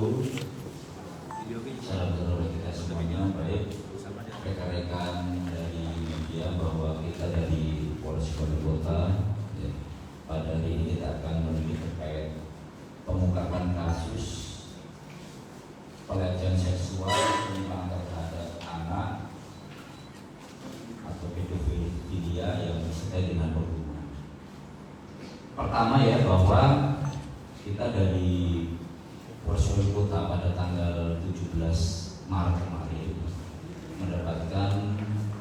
wabarakatuh. Salam kita semuanya, baik rekan-rekan dari media bahwa kita dari Polres Kota ya, pada hari ini kita akan memilih terkait pengungkapan kasus pelecehan seksual penyimpangan terhadap anak atau pedofilia yang terkait dengan perhubungan. Pertama ya, bahwa kita dari Polres Kota pada tanggal 17 Maret kemarin mendapatkan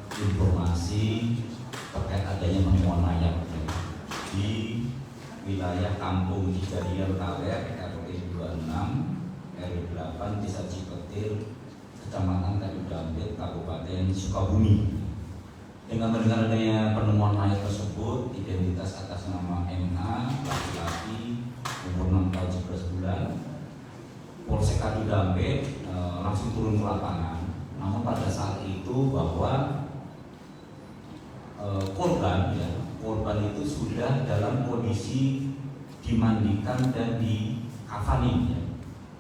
informasi terkait adanya penemuan mayat di wilayah Kampung Cijadian Kaler RW 26 RW 8 Desa Cipetir Kecamatan Kayu Dampit Kabupaten Sukabumi. Dengan mendengar adanya penemuan mayat tersebut, identitas atas nama MH, laki-laki, umur 6 tahun 11 bulan, Polsek Kayu Dampit langsung turun ke lapangan. Namun pada saat itu bahwa korban itu sudah dalam kondisi dimandikan dan dikafani, ya,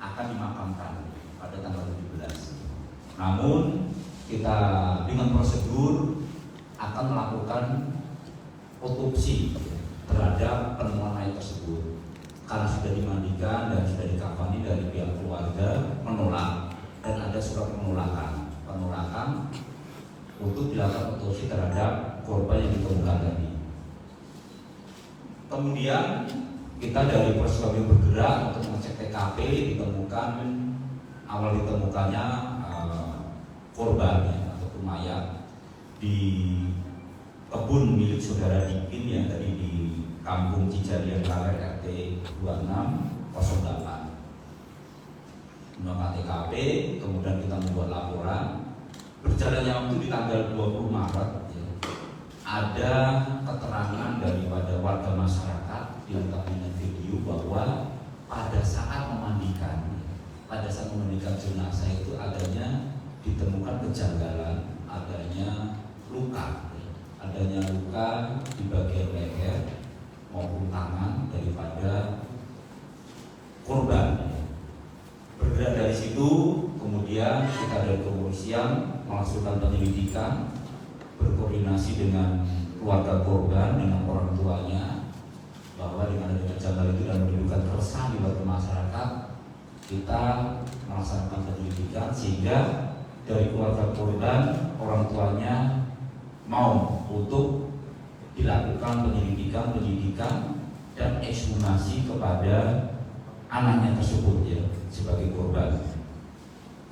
akan dimakamkan pada tanggal 17. Namun kita dengan prosedur akan melakukan otopsi terhadap penemuan mayat tersebut. Karena sudah dimandikan dan sudah dikafani, dari pihak keluarga menolak dan ada surat penolakan untuk dilakukan otopsi terhadap korban yang ditemukan tadi. Kemudian kita dari Polres Sukabumi bergerak untuk mengecek TKP. Awal ditemukannya korban ataupun mayat di kebun milik saudara Dipin yang tadi di Kampung Cijadian Kaler RT 2608. Melakukan TKP, kemudian kita membuat laporan. Berjalannya waktu di tanggal 20 Maret ya, ada keterangan daripada warga masyarakat dilengkapi dengan video bahwa pada saat memandikan jenazah itu adanya ditemukan kejanggalan, adanya luka di bagian leher maupun tangan daripada korban. Bergerak dari situ, kemudian kita dari kepolisian melangsungkan penyelidikan, berkoordinasi dengan keluarga korban, dengan orang tuanya, bahwa dengan adanya kejanggalan itu dan menimbulkan keresahan di warga masyarakat, kita melaksanakan penyelidikan sehingga dari keluarga korban, orang tuanya mau untuk dilakukan penyelidikan dan ekshumasi kepada anaknya tersebut ya, sebagai korban.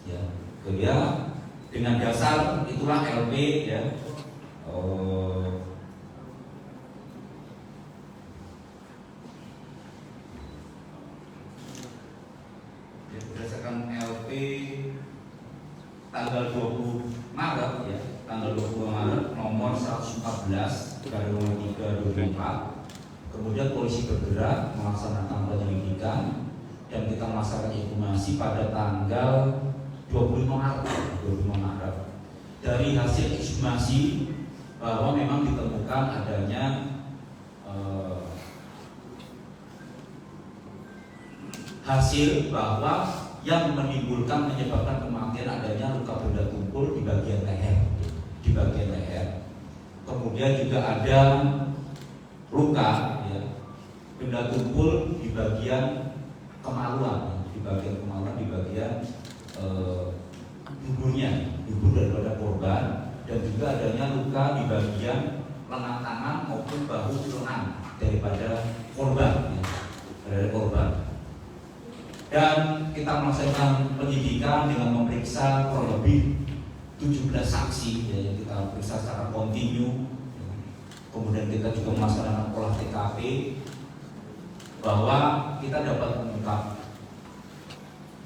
Ya, kemudian dengan dasar itulah LP ya, berdasarkan LP tanggal 20 Maret ya, tanggal 20 Maret nomor 114/3/2004. Kemudian polisi bergerak melaksanakan penyelidikan dan kita melaksanakan ekshumasi pada tanggal 25 Maret. Dari hasil ekshumasi bahwa memang ditemukan adanya hasil bahwa yang menyebabkan kematian adanya luka benda tumpul di bagian leher. Kemudian juga ada luka ya, benda tumpul di bagian kemaluan, di bagian dubur daripada korban, dan juga adanya luka di bagian lengan tangan maupun bahu lengan daripada korban ya, dari korban. Dan kita melaksanakan penyidikan dengan memeriksa kurang lebih 17 saksi ya, yang kita periksa secara kontinu. Kemudian kita juga melaksanakan olah TKP, bahwa kita dapat mengungkap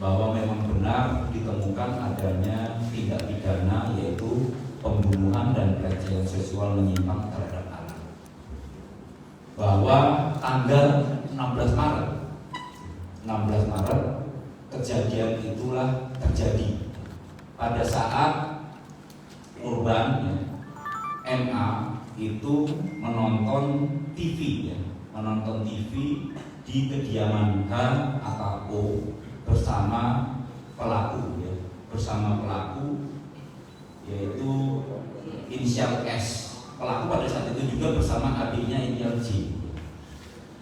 bahwa memang benar ditemukan adanya tindak pidana yaitu pembunuhan dan pelecehan seksual menyimpang terhadap anak. Bahwa tanggal 16 Maret kejadian itulah terjadi pada saat korban ya, MA itu menonton TV di kediaman H atau O bersama pelaku ya, bersama pelaku yaitu inisial S. Pelaku pada saat itu juga bersama adiknya inisial J.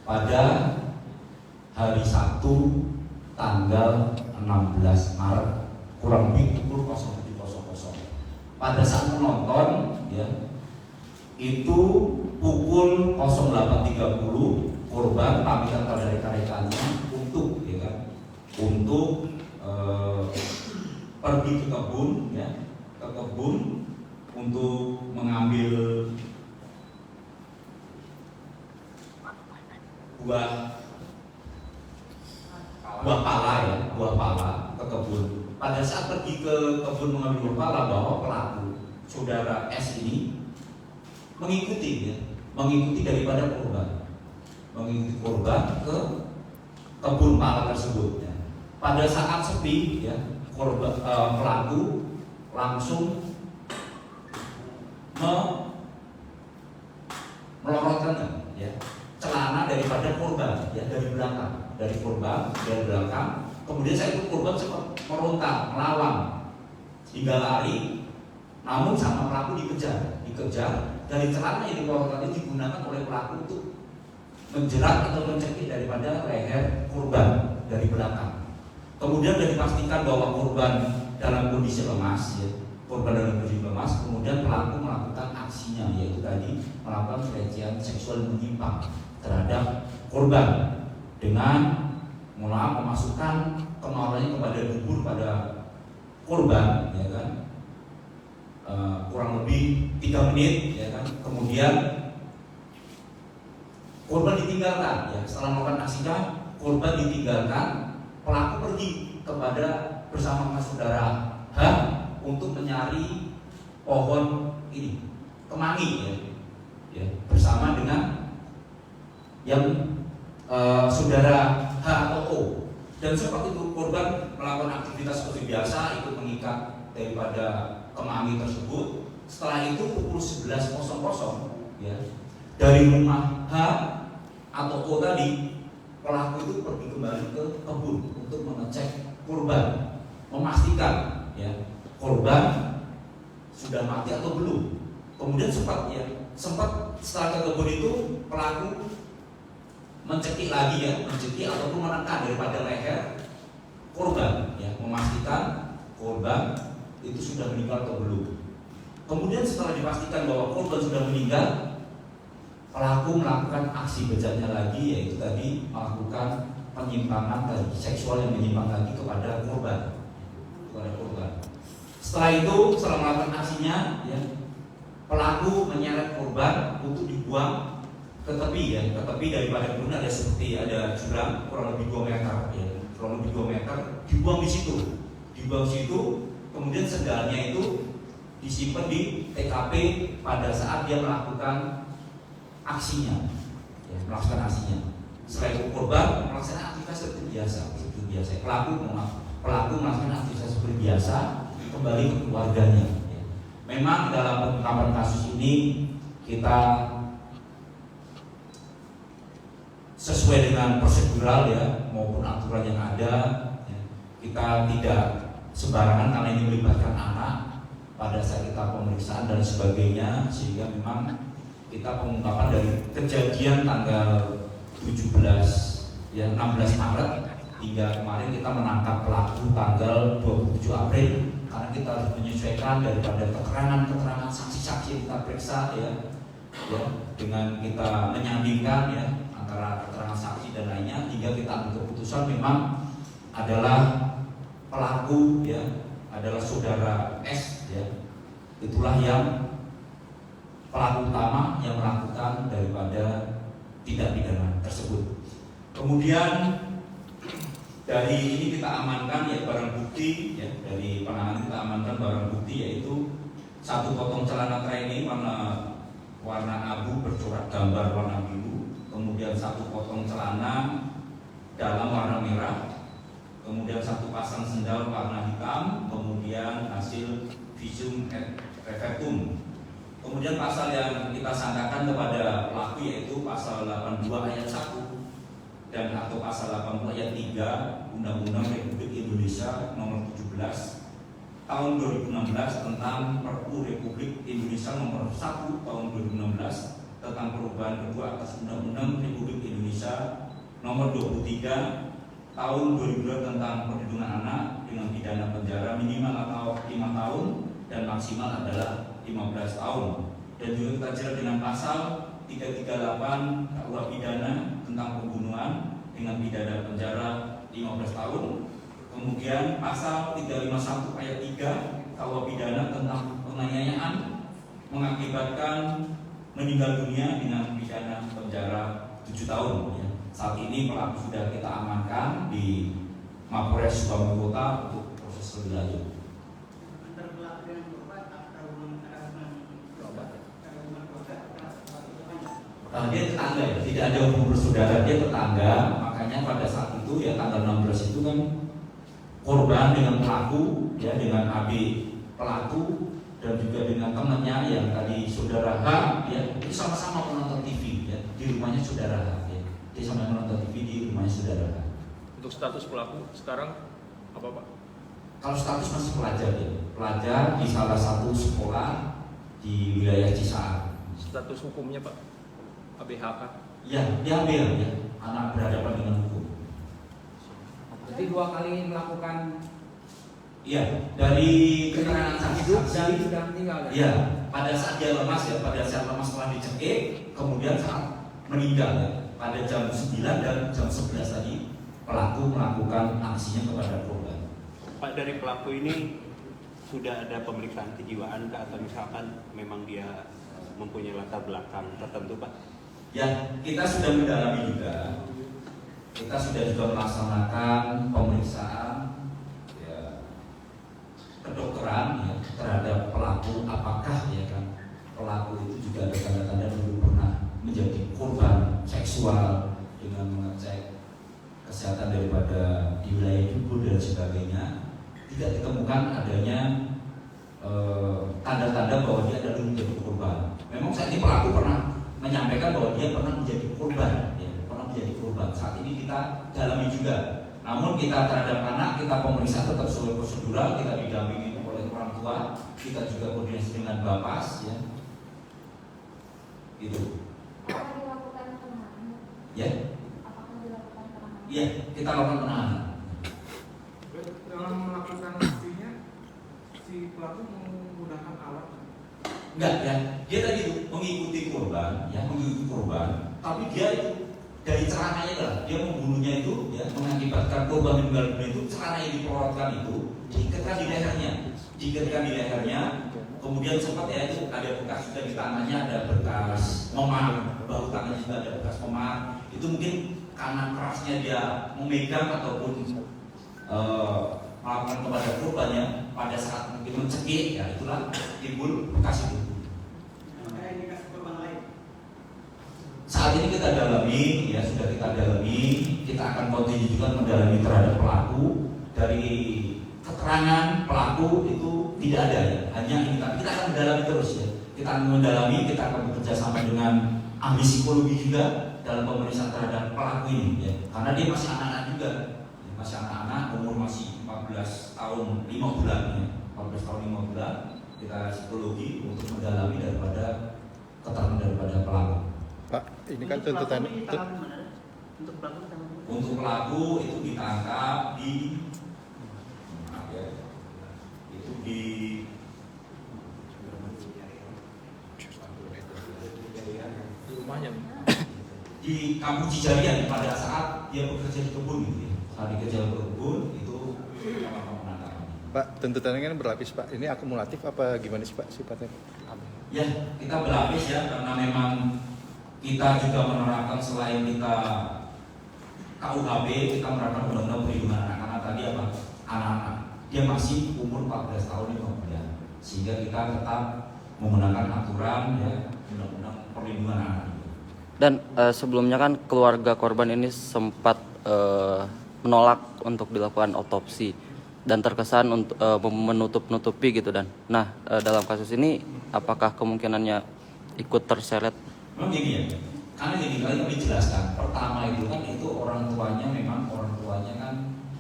Pada hari Sabtu tanggal 16 Maret kurang lebih pukul 07.00. Pada saat menonton ya, itu pukul 08.30 korban pamitan pada rekan-rekannya untuk ya kan, untuk pergi ke kebun ya, ke kebun untuk mengambil buah pala ya, buah pala ke kebun. Pada saat pergi ke kebun mengambil buah pala, bahwa pelaku saudara S ini mengikuti ya, mengikuti daripada korban, mengikuti korban ke kebun pala tersebut ya. Pada saat sepi ya, korban pelaku langsung melorotkan ya celana daripada korban ya, dari belakang, dari korban dari belakang. Kemudian saya itu korban sempat merontak, melawan hingga lari, namun sama pelaku dikejar dari celana yang dilorotkan ini digunakan oleh pelaku untuk menjerat atau mencekik daripada leher korban dari belakang. Kemudian sudah dipastikan bahwa korban dalam kondisi lemas ya, korban dalam kondisi lemas. Kemudian pelaku melakukan aksinya, yaitu tadi melakukan pelecehan seksual menyimpang terhadap korban dengan memasukkan kemaluannya kepada dubur pada korban ya kan, kurang lebih 3 menit ya kan. Kemudian korban ditinggalkan ya, setelah melakukan aksinya korban ditinggalkan, pelaku pergi kepada bersama saudara H untuk mencari pohon ini kemangi ya, bersama dengan yang saudara H atau O. Dan sempat itu korban melakukan aktivitas seperti biasa, ikut mengikat daripada kemangi tersebut. Setelah itu pukul 11.00 ya, dari rumah H atau O tadi, pelaku itu pergi kembali ke kebun untuk mengecek korban, memastikan ya korban sudah mati atau belum. Kemudian sempat setelah ke kebun itu pelaku mencekik lagi ya, mencekik ataupun menekan daripada leher korban ya, memastikan korban itu sudah meninggal atau belum. Kemudian setelah dipastikan bahwa korban sudah meninggal, pelaku melakukan aksi bejatnya lagi, yaitu tadi melakukan penyimpangan seksual yang menyimpang lagi kepada korban. Setelah itu, setelah melakukan aksinya ya, pelaku menyeret korban untuk dibuang ke tepi ya, ke tepi daripada kebun ada seperti ada jurang kurang lebih 2 meter ya, kurang lebih 2 meter, dibuang di situ. Kemudian sendalnya itu disimpan di TKP pada saat dia melakukan aksinya ya, melaksanakan aksinya. Setelah itu korban melaksanakan aktivitas seperti biasa. Pelaku melaksanakan aktivitas seperti biasa, kembali ke keluarganya ya. Memang dalam pengungkapan kasus ini kita sesuai dengan prosedural ya, maupun aturan yang ada ya. Kita tidak sembarangan karena ini melibatkan anak pada saat kita pemeriksaan dan sebagainya, sehingga memang kita pengungkapan dari kejadian tanggal 16 Maret hingga kemarin kita menangkap pelaku tanggal 27 April, karena kita harus menyesuaikan daripada keterangan saksi-saksi yang kita periksa ya, dengan kita menyandingkan ya antara keterangan saksi dan lainnya, hingga kita ambil keputusan memang adalah pelaku ya, adalah saudara S ya, itulah yang pelaku utama yang melakukan daripada tindak pidana tersebut. Kemudian dari ini kita amankan ya barang bukti ya, dari penanganan kita amankan barang bukti yaitu 1 potong celana training warna abu bercorak gambar warna biru, kemudian 1 potong celana dalam warna merah, kemudian 1 pasang sendal warna hitam, kemudian hasil visum et repertum. Kemudian pasal yang kita sangkakan kepada pelaku yaitu pasal 82 ayat 1 dan atau pasal 80 ayat 3 Undang-Undang Republik Indonesia Nomor 17 Tahun 2016 tentang Perpu Republik Indonesia Nomor 1 Tahun 2016 tentang perubahan kedua atas Undang-Undang Republik Indonesia Nomor 23 Tahun 2002 tentang perlindungan anak dengan pidana penjara minimal atau 5 tahun dan maksimal adalah 15 tahun. Dan juga kita jerat dengan pasal 338 KUH pidana tentang pembunuhan dengan pidana penjara 15 tahun. Kemudian pasal 351 ayat 3 KUH pidana tentang penganiayaan mengakibatkan meninggal dunia dengan pidana penjara 7 tahun. Saat ini pelaku sudah kita amankan di Mapolres Sukabumi Kota untuk proses lebih lanjut. Dia tetangga ya, tidak ada hubungan bersaudara, dia tetangga. Makanya pada saat itu ya tanggal 16 itu kan korban dengan pelaku ya, dengan AB pelaku dan juga dengan temannya yang tadi saudara H ya, itu sama-sama menonton TV ya, di rumahnya saudara H. Dia sampai menonton TV di rumahnya saudara. Untuk status pelaku sekarang apa Pak? Kalau status masih pelajar ya, pelajar di salah satu sekolah di wilayah Cisaat. Status hukumnya Pak? ABHK? Ya, dia ambil ya, anak berhadapan dengan hukum. Jadi 2 kali melakukan. Iya, dari keterangan saksi sudah meninggal. Ya, pada saat dia lemas ya, pada saat lemas setelah dicekik, kemudian saat meninggal ya. Pada jam 9 dan jam 11 tadi pelaku melakukan aksinya kepada korban. Pak, dari pelaku ini sudah ada pemeriksaan kejiwaan atau misalkan memang dia mempunyai latar belakang tertentu Pak? Ya, kita sudah mendalami juga. Kita sudah juga melaksanakan pemeriksaan ya, kedokteran ya, terhadap pelaku, apakah ya kan pelaku itu juga ada tanda-tanda dulu pernah menjadi korban seksual dengan mengecek kesehatan daripada di wilayah Jubur dan sebagainya. Tidak ditemukan adanya tanda-tanda bahwa dia adalah menjadi korban. Memang saat ini pelaku pernah menyampaikan bahwa dia pernah menjadi korban, ya, pernah menjadi korban. Saat ini kita dalami juga. Namun kita terhadap anak kita pemeriksaan tetap sesuai prosedural, kita didampingi oleh orang tua, kita juga koordinasi dengan Bapas, ya. Itu. Apakah dilakukan penahanan? Ya. Apakah dilakukan penahanan? Iya, kita lakukan penahanan. Dalam melakukan aksinya, si pelaku menggunakan alat. Enggak ya, dia tadi itu mengikuti korban, ya mengikuti korban. Tapi dia itu dari celananya lah, dia membunuhnya itu, ya mengakibatkan korban meninggal dunia itu celana yang diperolotkan itu diikatkan di lehernya, Kemudian sempat ya itu ada bekas juga di tangannya, ada bekas memar, bahu tangannya juga ada bekas memar. Itu mungkin karena kerasnya dia memegang ataupun melakukan kepada korbannya pada saat mungkin mencekik, ya itulah timbul bekas itu. Saat ini kita dalami, ya sudah kita dalami, kita akan continue juga mendalami terhadap pelaku. Dari keterangan pelaku itu tidak ada ya, hanya ini. Tapi kita akan mendalami terus ya. Kita akan mendalami, kita akan bekerja sama dengan ahli psikologi juga dalam pemeriksaan terhadap pelaku ini ya. Karena dia masih anak-anak juga, masih anak-anak, umur masih 14 tahun 5 bulan ya. 14 tahun 5 bulan. Kita psikologi untuk mendalami daripada keterangan daripada pelaku. Pak, ini kan tuntutan untuk pelaku itu ditangkap di rumahnya di Kampung Cijarian pada saat dia bekerja di kebun gitu ya. Saat bekerja di kebun itu penangkapan. Pak, tuntutannya kan berlapis Pak. Ini akumulatif apa gimana sih Pak sifatnya? Ya, kita berlapis ya karena memang kita juga menerapkan selain kita KUHP, kita menerapkan undang-undang perlindungan anak. Karena tadi apa? Anak-anak dia masih umur 14 tahun 5 bulan, sehingga kita tetap menggunakan aturan ya undang-undang perlindungan anak. Dan sebelumnya kan keluarga korban ini sempat menolak untuk dilakukan otopsi dan terkesan untuk menutup-nutupi gitu dan. Nah, dalam kasus ini apakah kemungkinannya ikut terseret? Memang gini ya, Karena gini, kami jelaskan. Pertama itu kan itu orang tuanya memang orang tuanya kan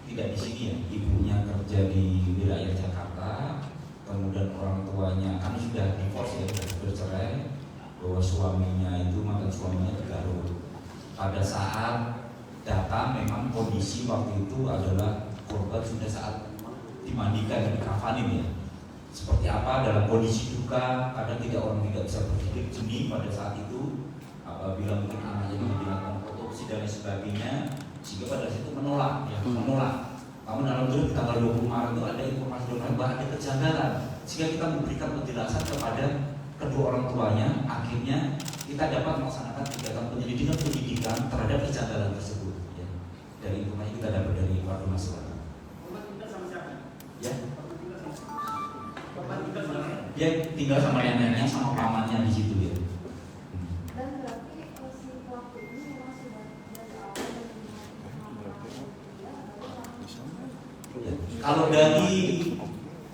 tidak di sini ya. Ibunya kerja di wilayah Jakarta, kemudian orang tuanya kan sudah divorce ya, sudah bercerai, bahwa suaminya itu mantan suaminya di Garut. Pada saat datang memang kondisi waktu itu adalah korban sudah saat dimandikan dan dikafanin ya. Seperti apa dalam kondisi duka, kadang orang tidak bisa berpikir jernih pada saat itu. Apabila mungkin anaknya dilakukan otopsi dan sebagainya, sehingga pada saat itu menolak, ya, menolak. Namun dalam grup tanggal 20 Maret itu ada informasi bahwa ada kejanggalan, sehingga kita memberikan penjelasan kepada kedua orang tuanya. Akhirnya kita dapat melaksanakan kegiatan penyidikan terhadap kejanggalan tersebut. Ya. Dari informasi kita dapat dari warga masyarakat. Ya. Dia tinggal sama neneknya sama pamannya di situ ya. Dan berarti si pelaku ini memang sudah dari awal Ya. Kalau dari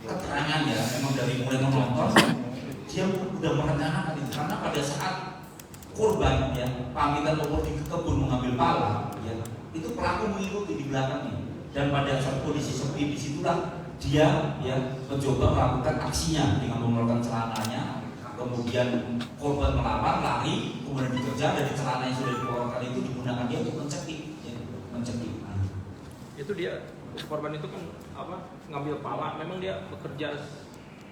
keterangan ya, memang dari mulai menonton dia sudah merencanakan itu karena pada saat korban ya pamitan mau pergi ke kebun mengambil pala ya, itu pelaku mengikuti di belakangnya dan pada saat kondisi sepi disitulah dia ya mencoba melakukan aksinya dengan mengeluarkan celananya, kemudian korban melawan lari, kemudian dikejar dari celana yang sudah dikeluarkan itu digunakan dia untuk mencekik ya, mencekik. Itu dia korban itu kan apa ngambil pala, memang dia bekerja,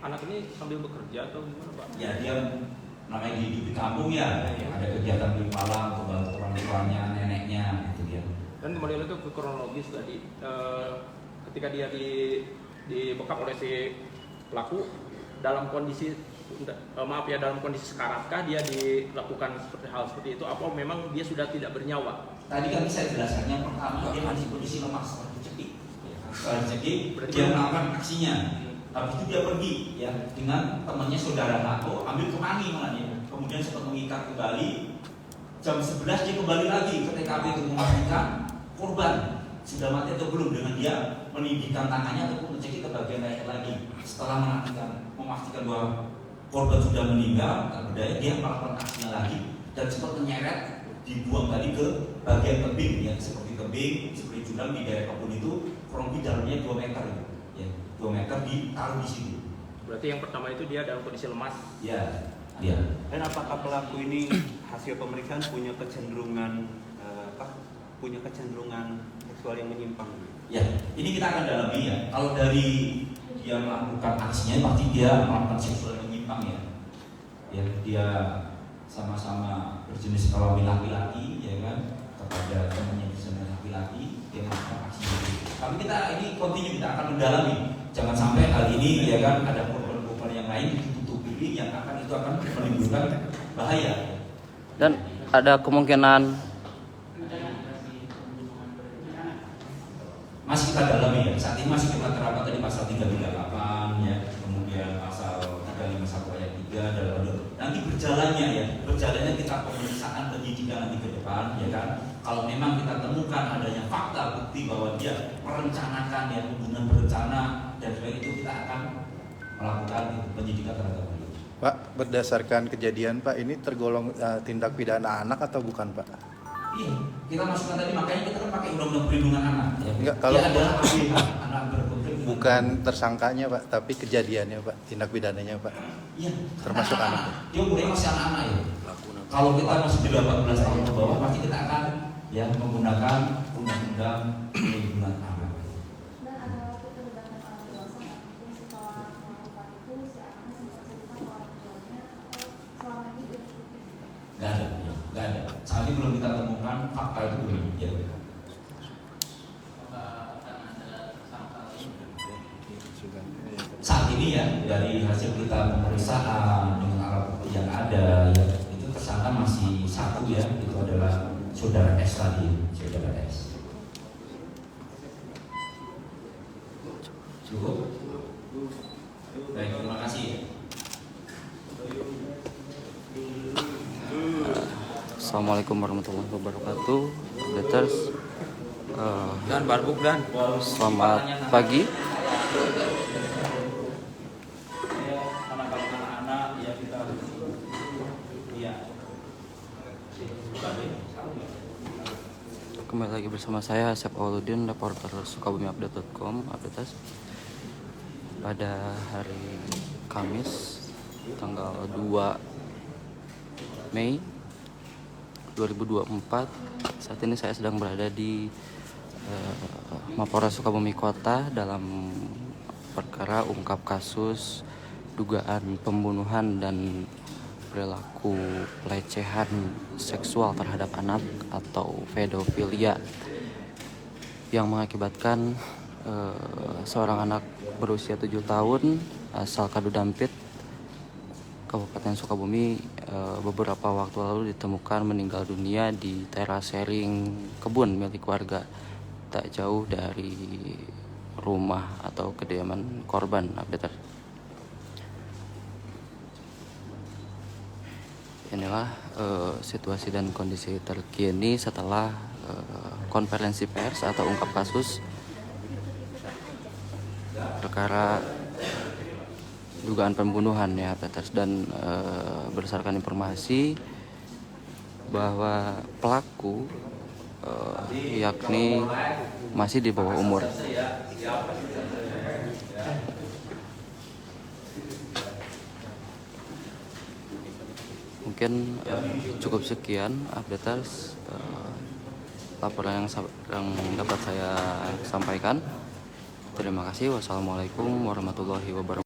anak ini sambil bekerja atau gimana Pak? Ya dia namanya di kampung ya, ada kegiatan di pala untuk bantu orang tuanya, neneknya itu dia. Dan kembali itu ke kronologis tadi, ketika dia dibekap oleh si pelaku dalam kondisi dalam kondisi sekaratkah dia dilakukan seperti hal seperti itu, apa memang dia sudah tidak bernyawa? Tadi kan saya jelaskan yang pertama dia masih kondisi lemah setelah dicekik. Setelah dicekik dia melakukan aksinya. Habis itu dia pergi ya dengan temannya saudara Nako ambil kemangi malah ya. Kemudian sempat mengikat kembali. Jam 11 dia kembali lagi ke TKP untuk memastikan korban sudah mati atau belum dengan dia menindihkan tangannya ataupun mencekik ke bagian leher lagi. Setelah memastikan bahwa korban sudah meninggal, tak berdaya dia melakukan aksinya lagi dan sempat menyeret dibuang tadi ke bagian tebing ya, seperti tebing, seperti jurang di daerah kebun itu kurang lebih dalamnya 2 meter ya, 2 meter ditaruh di situ. Berarti yang pertama itu dia dalam kondisi lemas. Ya, ya. Dan apakah pelaku ini hasil pemeriksaan punya kecenderungan seksual yang menyimpang? Ya, ini kita akan dalami ya. Kalau dari dia melakukan aksinya pasti dia melakukan seksual yang menyimpang ya. Ya, dia sama-sama berjenis kelamin laki-laki ya kan, kepada temannya berjenis laki-laki dia melakukan aksinya. Tapi kita ini continue, kita akan mendalami. Jangan sampai hal ini ya kan ada korban-korban yang lain ditutupi yang akan itu akan menimbulkan bahaya. Dan ada kemungkinan masih kita dalami ya, saat ini masih kita terapkan tadi pasal 338 ya, kemudian pasal 351 ayat 3 dalam nanti berjalannya kita pemeriksaan penyidikan nanti ke depan ya kan. Kalau memang kita temukan adanya fakta bukti bahwa dia merencanakan ya, pembunuhan berencana dan sebagainya, itu kita akan melakukan penyidikan terhadap dia. Pak, berdasarkan kejadian Pak, ini tergolong tindak pidana anak atau bukan Pak? Iya, kita masukkan tadi, makanya kita kan pakai undang-undang perlindungan anak ya. Enggak, kalau dia adalah ABH, anak berkonflik dengan bukan tersangkanya Pak, tapi kejadiannya Pak, tindak pidananya Pak. iya, Termasuk anak. Dia umurnya masih anak-anak ya. Kalau kita masih di 18 tahun ke bawah, pasti kita akan ya menggunakan undang-undang perlindungan anak. dan ada waktu terlibatkan orang dewasa mungkin setelah melakukan itu si anaknya sempat cerita ke orang tuanya atau selama ini dia Gak ada, ya, gak ada. Saat ini belum kita temukan fakta itu belum. Ya. Saat ini ya dari hasil kita pemeriksaan dengan alat bukti yang ada ya, itu tersangka masih satu ya, itu adalah saudara S tadi, saudara S. Cukup? Baik, terima kasih. Assalamualaikum warahmatullahi wabarakatuh. Letters. Dan barbuk dan Selamat pagi. Anak-anak ya kita iya. Kembali lagi bersama saya Asep Auludin, reporter SukabumiUpdate.com. Updates pada hari Kamis tanggal 2 Mei 2024. Saat ini saya sedang berada di Mapolres Sukabumi Kota dalam perkara ungkap kasus dugaan pembunuhan dan perilaku pelecehan seksual terhadap anak atau pedofilia yang mengakibatkan seorang anak berusia 7 tahun asal Kadudampit, Kabupaten Sukabumi beberapa waktu lalu ditemukan meninggal dunia di terasering kebun milik warga tak jauh dari rumah atau kediaman korban. Update. Inilah situasi dan kondisi terkini setelah konferensi pers atau ungkap kasus perkara dugaan pembunuhan ya Peters, dan berdasarkan informasi bahwa pelaku yakni masih di bawah umur. Mungkin cukup sekian updates laporan yang dapat saya sampaikan. Terima kasih. Wassalamualaikum warahmatullahi wabarakatuh.